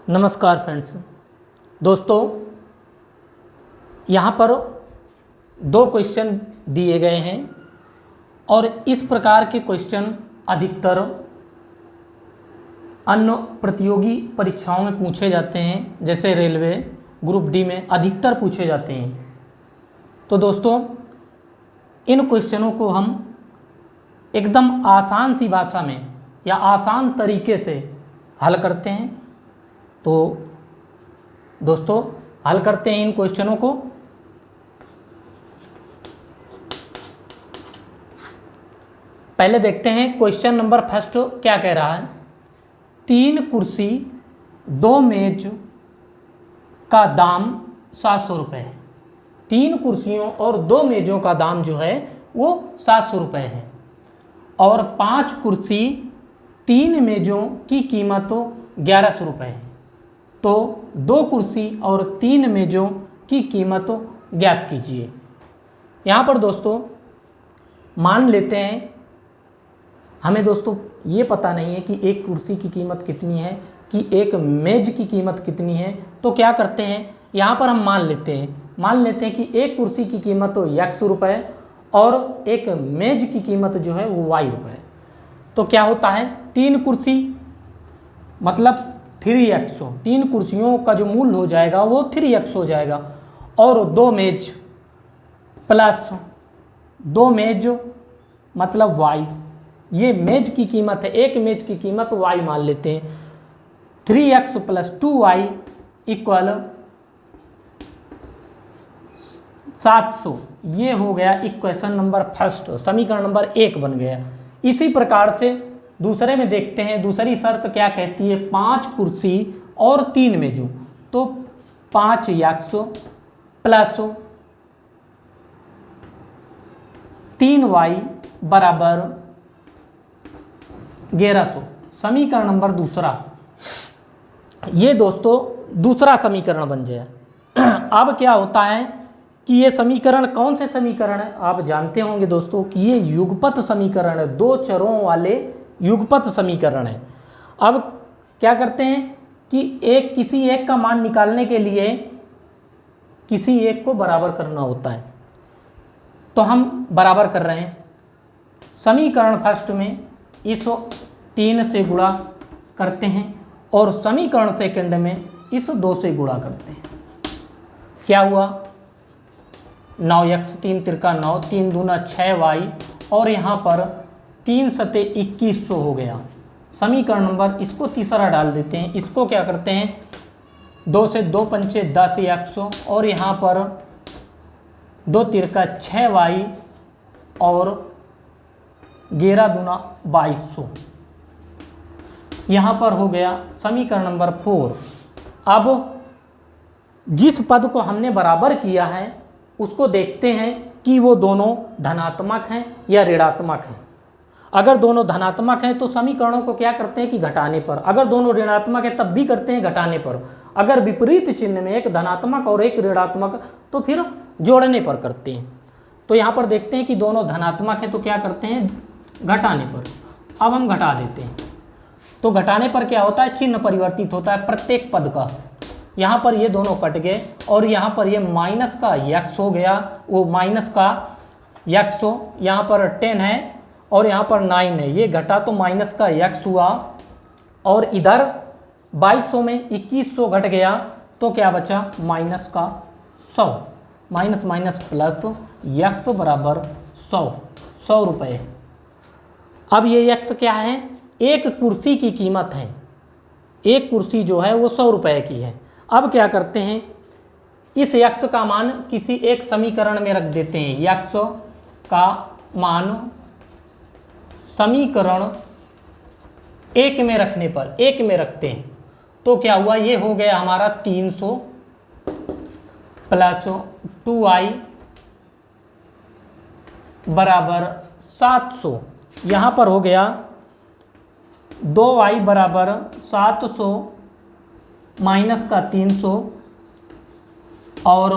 नमस्कार फ्रेंड्स। दोस्तों, यहाँ पर दो क्वेश्चन दिए गए हैं और इस प्रकार के क्वेश्चन अधिकतर अन्य प्रतियोगी परीक्षाओं में पूछे जाते हैं, जैसे रेलवे ग्रुप डी में अधिकतर पूछे जाते हैं। तो दोस्तों, इन क्वेश्चनों को हम एकदम आसान सी भाषा में या आसान तरीके से हल करते हैं। तो दोस्तों, हल करते हैं इन क्वेश्चनों को। पहले देखते हैं क्वेश्चन नंबर फर्स्ट क्या कह रहा है। 3 कुर्सी 2 मेज का दाम 700 रुपये है। 3 कुर्सियों और 2 मेज़ों का दाम जो है वो 700 रुपये है और 5 कुर्सी 3 मेज़ों की कीमत 1100 रुपये है। तो 2 कुर्सी और 3 मेज़ों की कीमत ज्ञात कीजिए। यहाँ पर दोस्तों मान लेते हैं, हमें दोस्तों ये पता नहीं है कि एक कुर्सी की कीमत कितनी है कि एक मेज की कीमत कितनी है। तो क्या करते हैं, यहाँ पर हम मान लेते हैं कि एक कुर्सी की कीमत तो x रुपये और एक मेज की कीमत जो है वो y रुपये। तो क्या होता है, 3 कुर्सी मतलब 3x, 3 कुर्सियों का जो मूल्य हो जाएगा वो 3x हो जाएगा और 2 मेज प्लस 2 मेज मतलब y। ये मेज की कीमत है, एक मेज की कीमत y मान लेते हैं। 3x plus 2y equal 700। ये हो गया इक्वेशन नंबर फर्स्ट, समीकरण नंबर 1 बन गया। इसी प्रकार से दूसरे में देखते हैं, दूसरी शर्त क्या कहती है, 5 कुर्सी और 3 मेजों। तो 5x प्लस 3y बराबर 1100। समीकरण नंबर दूसरा, ये दोस्तों दूसरा समीकरण बन जाए। अब क्या होता है कि ये समीकरण कौन से समीकरण है, आप जानते होंगे दोस्तों कि ये युगपत समीकरण है, 2 चरों वाले युगपत समीकरण है। अब क्या करते हैं कि किसी एक का मान निकालने के लिए किसी एक को बराबर करना होता है। तो हम बराबर कर रहे हैं। समीकरण फर्स्ट में इस 3 से गुणा करते हैं और समीकरण सेकंड में इस 2 से गुणा करते हैं। क्या हुआ, 9x 3 तिरका 9, 3 दूना 6y और यहाँ पर 3 सते 2100 हो गया। समीकरण नंबर इसको तीसरा डाल देते हैं। इसको क्या करते हैं, 2 से 2 पंचे 10x और यहाँ पर 2 तिरका 6y और 11 दूना 2200। यहाँ पर हो गया समीकरण नंबर 4। अब जिस पद को हमने बराबर किया है उसको देखते हैं कि वो दोनों धनात्मक हैं या ऋणात्मक हैं। अगर दोनों धनात्मक हैं तो समीकरणों को क्या करते हैं कि घटाने पर, अगर दोनों ऋणात्मक है तब भी करते हैं घटाने पर, अगर विपरीत चिन्ह में एक धनात्मक और एक ऋणात्मक तो फिर जोड़ने पर करते हैं। तो यहाँ पर देखते हैं कि दोनों धनात्मक हैं तो क्या करते हैं, घटाने पर। अब हम घटा देते हैं तो घटाने पर क्या होता है, चिन्ह परिवर्तित होता है प्रत्येक पद का। यहाँ पर ये दोनों कट गए और यहाँ पर ये माइनस का x हो गया, वो माइनस का x हो, यहाँ पर 10 है और यहाँ पर 9 है, ये घटा तो माइनस का x हुआ और इधर 2200 में 2100 घट गया तो क्या बचा, माइनस का 100। माइनस माइनस प्लस x बराबर 100 रुपये। अब ये x क्या है, एक कुर्सी की कीमत है, एक कुर्सी जो है वो 100 रुपये की है। अब क्या करते हैं, इस x का मान किसी एक समीकरण में रख देते हैं। x का मान समीकरण 1 में रखने पर 1 में रखते हैं तो क्या हुआ, ये हो गया हमारा 300 प्लस 2y बराबर 700। यहाँ पर हो गया 2y बराबर 700 माइनस का 300 और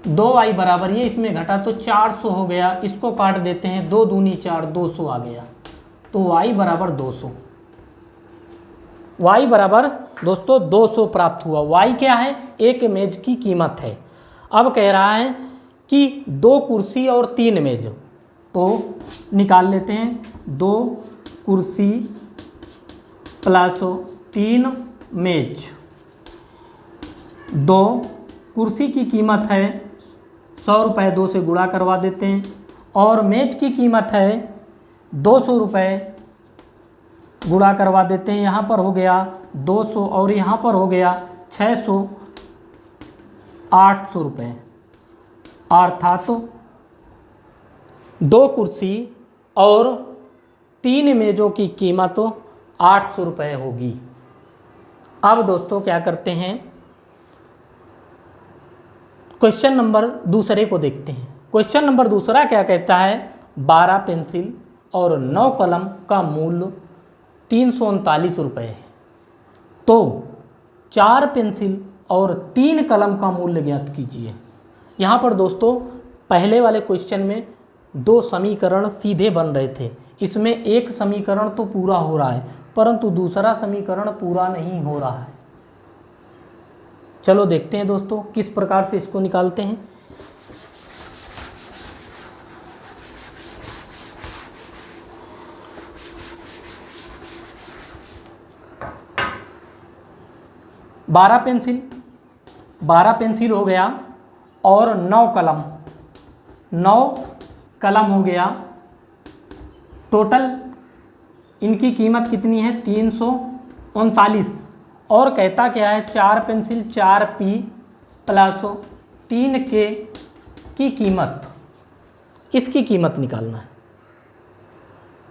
2y बराबर, ये इसमें घटा तो 400 हो गया। इसको काट देते हैं, 2 दूनी 4, 200 आ गया। तो y बराबर 200। y बराबर दोस्तों 200 प्राप्त हुआ। y क्या है? एक मेज की कीमत है। अब कह रहा है कि 2 कुर्सी और 3 मेज, तो निकाल लेते हैं। 2 कुर्सी प्लस 3 मेज। 2 कुर्सी की कीमत है 100 रुपये, 2 से गुणा करवा देते हैं, और मेज की कीमत है 200 रुपये, गुणा करवा देते हैं। यहाँ पर हो गया 200 और यहाँ पर हो गया 600, 800 रुपये। अर्थात 2 कुर्सी और 3 मेज़ों की कीमत 800 रुपये होगी। अब दोस्तों क्या करते हैं, क्वेश्चन नंबर दूसरे को देखते हैं। क्वेश्चन नंबर दूसरा क्या कहता है? 12 पेंसिल और 9 कलम का मूल्य 339 रुपये है, तो 4 पेंसिल और 3 कलम का मूल्य ज्ञात कीजिए। यहाँ पर दोस्तों पहले वाले क्वेश्चन में 2 समीकरण सीधे बन रहे थे, इसमें एक समीकरण तो पूरा हो रहा है परंतु दूसरा समीकरण पूरा नहीं हो रहा है। चलो देखते हैं दोस्तों किस प्रकार से इसको निकालते हैं। बारह पेंसिल हो गया और 9 कलम हो गया। टोटल इनकी कीमत कितनी है? 339। और कहता क्या है? 4 पेंसिल 4p प्लस 3k की कीमत, इसकी कीमत निकालना है।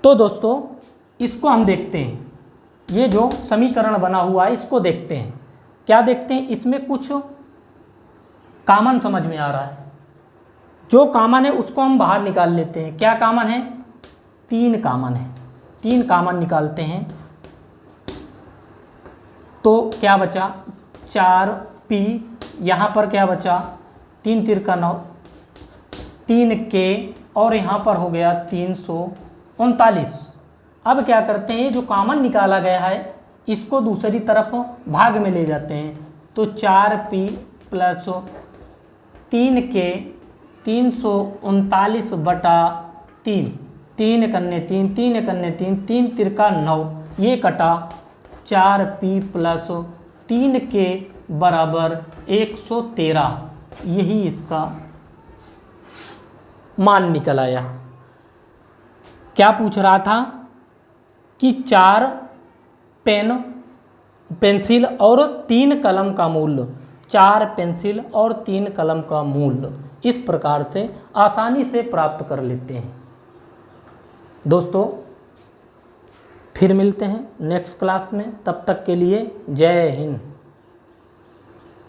तो दोस्तों इसको हम देखते हैं, ये जो समीकरण बना हुआ है इसको देखते हैं। क्या देखते हैं? इसमें कुछ कॉमन समझ में आ रहा है। जो कॉमन है उसको हम बाहर निकाल लेते हैं। क्या कॉमन है? 3 कॉमन है। 3 कॉमन निकालते हैं तो क्या बचा? 4p, यहाँ पर क्या बचा? 3 तिरका 9, 3k और यहाँ पर हो गया 339। अब क्या करते हैं, जो कॉमन निकाला गया है इसको दूसरी तरफ भाग में ले जाते हैं, तो 4p प्लस 3k 339 बटा 3, 3 कन्ने 3, 3 कन्ने 3, 3 तिरका 9, ये कटा 4p प्लस 3k बराबर 113। यही इसका मान निकल आया। क्या पूछ रहा था कि 4 पेंसिल और 3 कलम का मूल्य, 4 पेंसिल और 3 कलम का मूल्य इस प्रकार से आसानी से प्राप्त कर लेते हैं। दोस्तों फिर मिलते हैं नेक्स्ट क्लास में, तब तक के लिए जय हिंद।